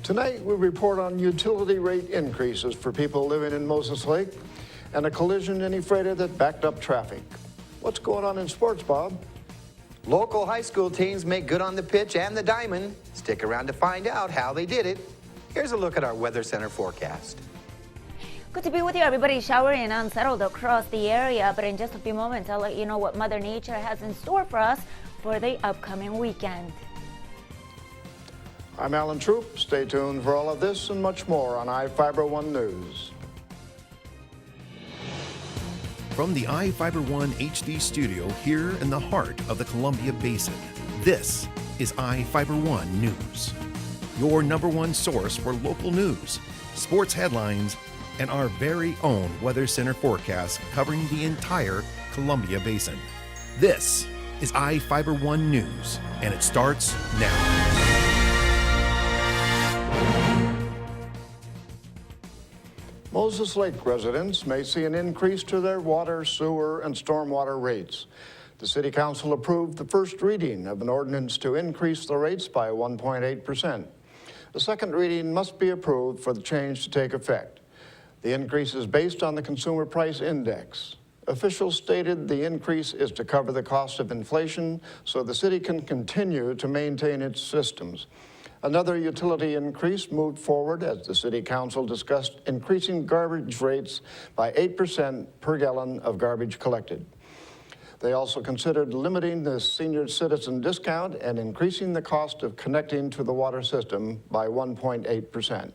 Tonight, we report on utility rate increases for people living in Moses Lake and a collision in Ephrata that backed up traffic. What's going on in sports, Bob? Local high school teams make good on the pitch and the diamond. Stick around to find out how they did it. Here's a look at our Weather Center forecast. Good to be with you, everybody. Showering and unsettled across the area, but in just a few moments, I'll let you know what Mother Nature has in store for us for the upcoming weekend. I'm Alan Troop. Stay tuned for all of this and much more on iFIBER 1 News. From the iFIBER 1 HD studio here in the heart of the Columbia Basin, this is iFIBER 1 News. Your #1 source for local news, sports headlines, and our very own Weather Center forecast covering the entire Columbia Basin. This is iFIBER 1 News, and it starts now. Moses Lake residents may see an increase to their water, sewer, and stormwater rates. The City Council approved the first reading of an ordinance to increase the rates by 1.8%. The second reading must be approved for the change to take effect. The increase is based on the Consumer Price Index. Officials stated the increase is to cover the cost of inflation so the city can continue to maintain its systems. Another utility increase moved forward as the City Council discussed increasing garbage rates by 8% per gallon of garbage collected. They also considered limiting the senior citizen discount and increasing the cost of connecting to the water system by 1.8%.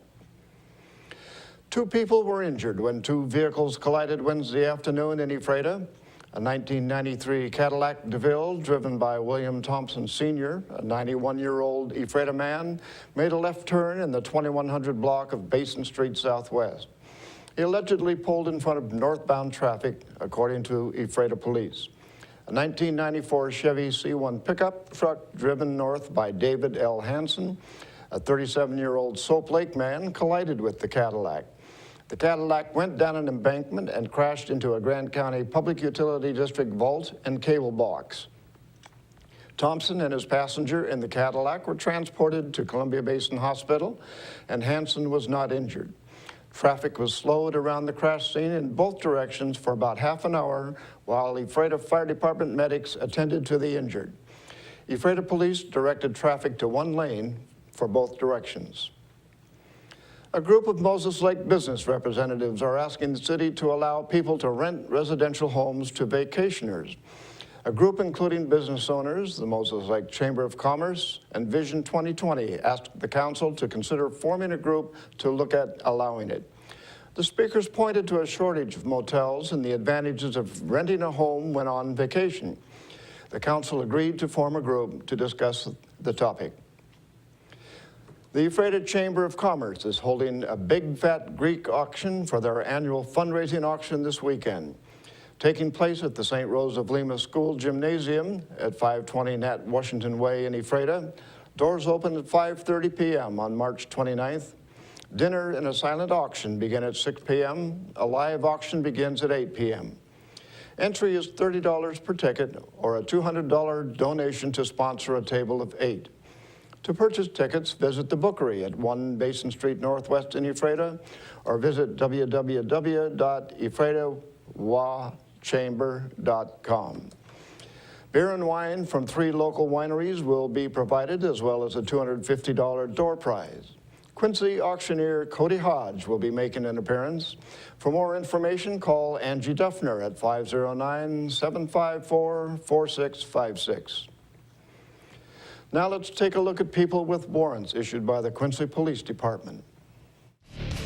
2 people were injured when 2 vehicles collided Wednesday afternoon in Ephrata. A 1993 Cadillac DeVille, driven by William Thompson Sr., a 91-year-old Ephrata man, made a left turn in the 2100 block of Basin Street Southwest. He allegedly pulled in front of northbound traffic, according to Ephrata police. A 1994 Chevy C1 pickup truck driven north by David L. Hansen, a 37-year-old Soap Lake man, collided with the Cadillac. The Cadillac went down an embankment and crashed into a Grant County Public Utility District vault and cable box. Thompson and his passenger in the Cadillac were transported to Columbia Basin Hospital, and Hansen was not injured. Traffic was slowed around the crash scene in both directions for about half an hour while Ephrata Fire Department medics attended to the injured. Ephrata police directed traffic to one lane for both directions. A group of Moses Lake business representatives are asking the city to allow people to rent residential homes to vacationers. A group including business owners, the Moses Lake Chamber of Commerce, and Vision 2020 asked the council to consider forming a group to look at allowing it. The speakers pointed to a shortage of motels and the advantages of renting a home when on vacation. The council agreed to form a group to discuss the topic. The Ephrata Chamber of Commerce is holding a big fat Greek auction for their annual fundraising auction this weekend. Taking place at the St. Rose of Lima School Gymnasium at 520 Nat Washington Way in Ephrata. Doors open at 5:30 p.m. on March 29th. Dinner and a silent auction begin at 6 p.m. A live auction begins at 8 p.m. Entry is $30 per ticket or a $200 donation to sponsor a table of 8. To purchase tickets, visit the Bookery at 1 Basin Street Northwest in Ephrata or visit www.ephrata.wachamber.com. Beer and wine from 3 local wineries will be provided, as well as a $250 door prize. Quincy auctioneer Cody Hodge will be making an appearance. For more information, call Angie Duffner at 509-754-4656. Now let's take a look at people with warrants issued by the Quincy Police Department.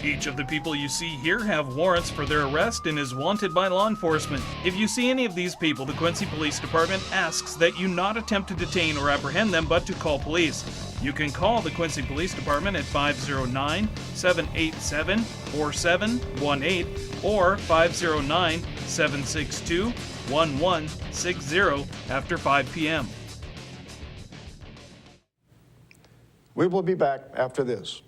Each of the people you see here have warrants for their arrest and is wanted by law enforcement. If you see any of these people, the Quincy Police Department asks that you not attempt to detain or apprehend them, but to call police. You can call the Quincy Police Department at 509-787-4718 or 509-762-1160 after 5 p.m. We will be back after this.